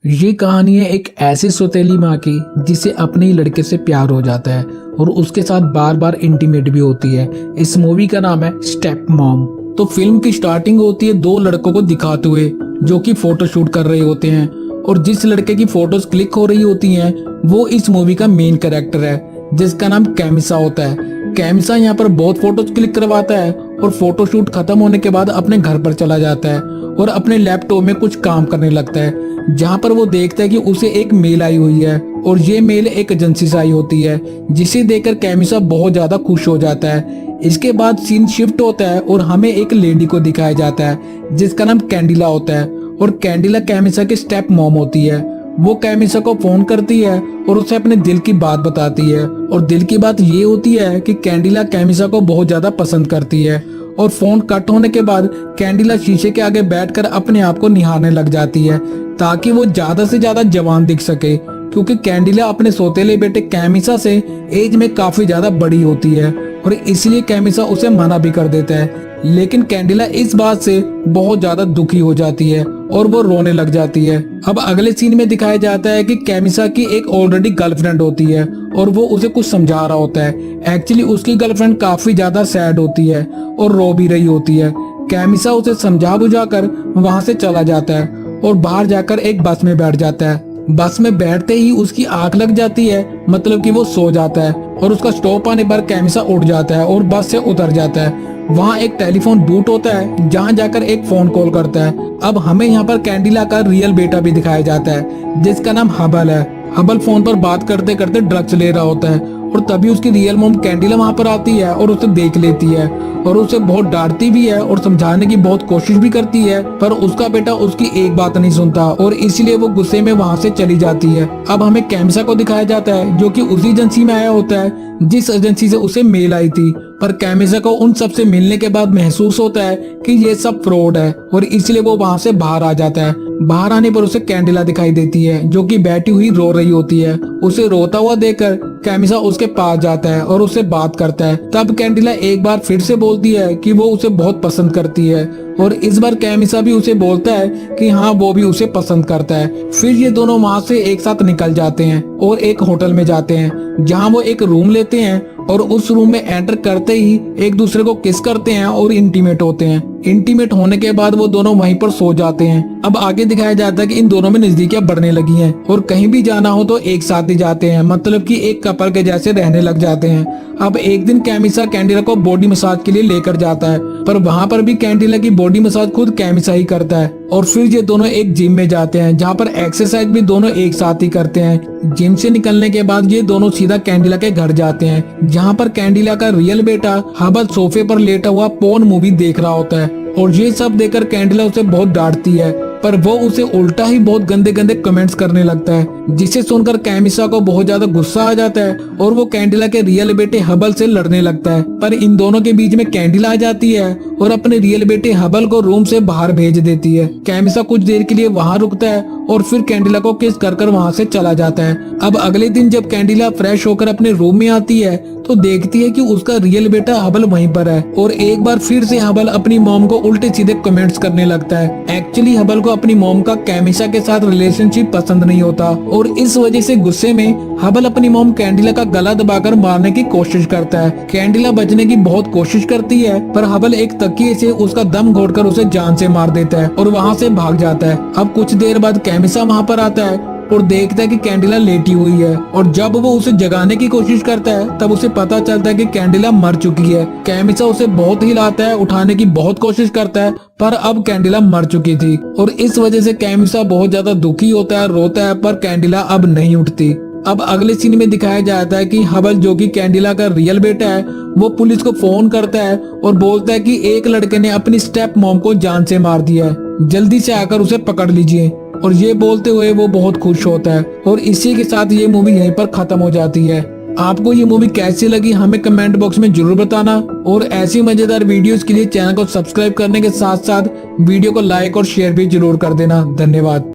ये कहानी है एक ऐसी सौतेली माँ की जिसे अपने ही लड़के से प्यार हो जाता है और उसके साथ बार बार इंटीमेट भी होती है। इस मूवी का नाम है स्टेप मॉम। तो फिल्म की स्टार्टिंग होती है दो लड़कों को दिखाते हुए जो कि फोटो शूट कर रहे होते हैं, और जिस लड़के की फोटोज क्लिक हो रही होती हैं वो इस मूवी का मेन कैरेक्टर है जिसका नाम कैमिसा होता है। कैमिसा यहाँ पर बहुत फोटोज क्लिक करवाता है और फोटो शूट खत्म होने के बाद अपने घर पर चला जाता है और अपने लैपटॉप में कुछ काम करने लगता है, जहाँ पर वो देखता है कि उसे एक मेल आई हुई है और ये मेल एक एजेंसी से आई होती है, जिसे देखकर कैमिसा बहुत ज्यादा खुश हो जाता है। इसके बाद सीन शिफ्ट होता है और हमें एक लेडी को दिखाया जाता है जिसका नाम कैंडिला होता है, और कैंडिला कैमिसा की स्टेप मॉम होती है। वो कैमिसा को फोन करती है और उसे अपने दिल की बात बताती है, और दिल की बात ये होती है कि कैंडिला कैमिसा को बहुत ज्यादा पसंद करती है। और फोन कट होने के बाद कैंडिला शीशे के आगे बैठकर अपने आप को निहारने लग जाती है ताकि वो ज्यादा से ज्यादा जवान दिख सके, क्योंकि कैंडिला अपने सौतेले बेटे कैमिसा से एज में काफी ज्यादा बड़ी होती है और इसलिए कैमिसा उसे मना भी कर देता है। लेकिन कैंडिला इस बात से बहुत ज्यादा दुखी हो जाती है और वो रोने लग जाती है। अब अगले सीन में दिखाया जाता है कि कैमिसा की एक ऑलरेडी गर्लफ्रेंड होती है और वो उसे कुछ समझा रहा होता है। एक्चुअली उसकी गर्लफ्रेंड काफी ज्यादा सैड होती है और रो भी रही होती है। कैमिसा उसे समझा बुझाकर वहां से चला जाता है और बाहर जाकर एक बस में बैठ जाता है। बस में बैठते ही उसकी आंख लग जाती है, मतलब कि वो सो जाता है, और उसका स्टॉप आने पर कैमिसा उठ जाता है और बस से उतर जाता है। वहाँ एक टेलीफोन बूथ होता है जहाँ जाकर एक फोन कॉल करता है। अब हमें यहाँ पर कैंडिला का रियल बेटा भी दिखाया जाता है जिसका नाम हबल है। हबल फोन पर बात करते करते ड्रग्स ले रहा होता है और तभी उसकी रियल मॉम कैंडिला वहाँ पर आती है और उसे देख लेती है और उसे बहुत डांटती भी है और समझाने की बहुत कोशिश भी करती है, पर उसका बेटा उसकी एक बात नहीं सुनता और इसलिए वो गुस्से में वहाँ से चली जाती है। अब हमें कैमिसा को दिखाया जाता है जो कि उसी एजेंसी में आया होता है जिस एजेंसी से उसे मेल आई थी, पर कैमिसा को उन सब से मिलने के बाद महसूस होता है कि ये सब फ्रॉड है और इसलिए वो वहाँ से बाहर आ जाता है। बाहर आने पर उसे कैंडिला दिखाई देती है जो कि बैठी हुई रो रही होती है। उसे रोता हुआ देखकर कैमिसा उसके पास जाता है और उससे बात करता है। तब कैंडिला एक बार फिर से बोलती है कि वो उसे बहुत पसंद करती है और इस बार कैमिसा भी उसे बोलता है कि हाँ वो भी उसे पसंद करता है। फिर ये दोनों वहाँ से एक साथ निकल जाते हैं और एक होटल में जाते हैं जहाँ वो एक रूम लेते हैं और उस रूम में एंटर करते ही एक दूसरे को किस करते हैं और इंटीमेट होते हैं। इंटीमेट होने के बाद वो दोनों वहीं पर सो जाते हैं। अब आगे दिखाया जाता है कि इन दोनों में नजदीकियां बढ़ने लगी हैं और कहीं भी जाना हो तो एक साथ ही जाते हैं, मतलब कि एक कपल के जैसे रहने लग जाते हैं। अब एक दिन कैमिसा कैंडिला को बॉडी मसाज के लिए लेकर जाता है, पर वहाँ पर भी कैंडिला की बॉडी मसाज खुद कैमिसा ही करता है। और फिर ये दोनों एक जिम में जाते हैं जहाँ पर एक्सरसाइज भी दोनों एक साथ ही करते हैं। जिम से निकलने के बाद ये दोनों सीधा कैंडिला के घर जाते हैं जहाँ पर कैंडिला का रियल बेटा हबल सोफे पर लेटा हुआ पोर्न मूवी देख रहा होता है, और ये सब देखकर कैंडिला उसे बहुत डांटती है, पर वो उसे उल्टा ही बहुत गंदे गंदे कमेंट्स करने लगता है, जिसे सुनकर कैमिसा को बहुत ज्यादा गुस्सा आ जाता है और वो कैंडिला के रियल बेटे हबल से लड़ने लगता है। पर इन दोनों के बीच में कैंडिला आ जाती है और अपने रियल बेटे हबल को रूम से बाहर भेज देती है। कैमिसा कुछ देर के लिए वहाँ रुकता है और फिर कैंडिला को किस कर वहाँ से चला जाता है। अब अगले दिन जब कैंडिला फ्रेश होकर अपने रूम में आती है तो देखती है कि उसका रियल बेटा हबल वहीं पर है, और एक बार फिर से हबल अपनी मॉम को उल्टे सीधे कमेंट्स करने लगता है। एक्चुअली हबल को अपनी मॉम का कैमिसा के साथ रिलेशनशिप पसंद नहीं होता और इस वजह से गुस्से में हबल अपनी मॉम कैंडिला का गला दबाकर मारने की कोशिश करता है। कैंडिला बचने की बहुत कोशिश करती है, पर हबल एक तकिए से उसका दम घोटकर उसे जान से मार देता है और वहाँ से भाग जाता है। अब कुछ देर बाद कैमिसा वहाँ पर आता है और देखता है कि कैंडिला लेटी हुई है, और जब वो उसे जगाने की कोशिश करता है तब उसे पता चलता है कि कैंडिला मर चुकी है। कैमिसा उसे बहुत हिलाता है, उठाने की बहुत कोशिश करता है, पर अब कैंडिला मर चुकी थी और इस वजह से कैमिसा बहुत ज्यादा दुखी होता है, रोता है, पर कैंडिला अब नहीं उठती। अब अगले सीन में दिखाया जाता है कि हबल जो कि कैंडिला का रियल बेटा है वो पुलिस को फोन करता है और बोलता है कि एक लड़के ने अपनी स्टेप मॉम को जान से मार दिया है, जल्दी से आकर उसे पकड़ लीजिए। और ये बोलते हुए वो बहुत खुश होता है और इसी के साथ ये मूवी यहीं पर खत्म हो जाती है। आपको ये मूवी कैसी लगी हमें कमेंट बॉक्स में जरूर बताना, और ऐसी मजेदार वीडियोस के लिए चैनल को सब्सक्राइब करने के साथ साथ वीडियो को लाइक और शेयर भी जरूर कर देना। धन्यवाद।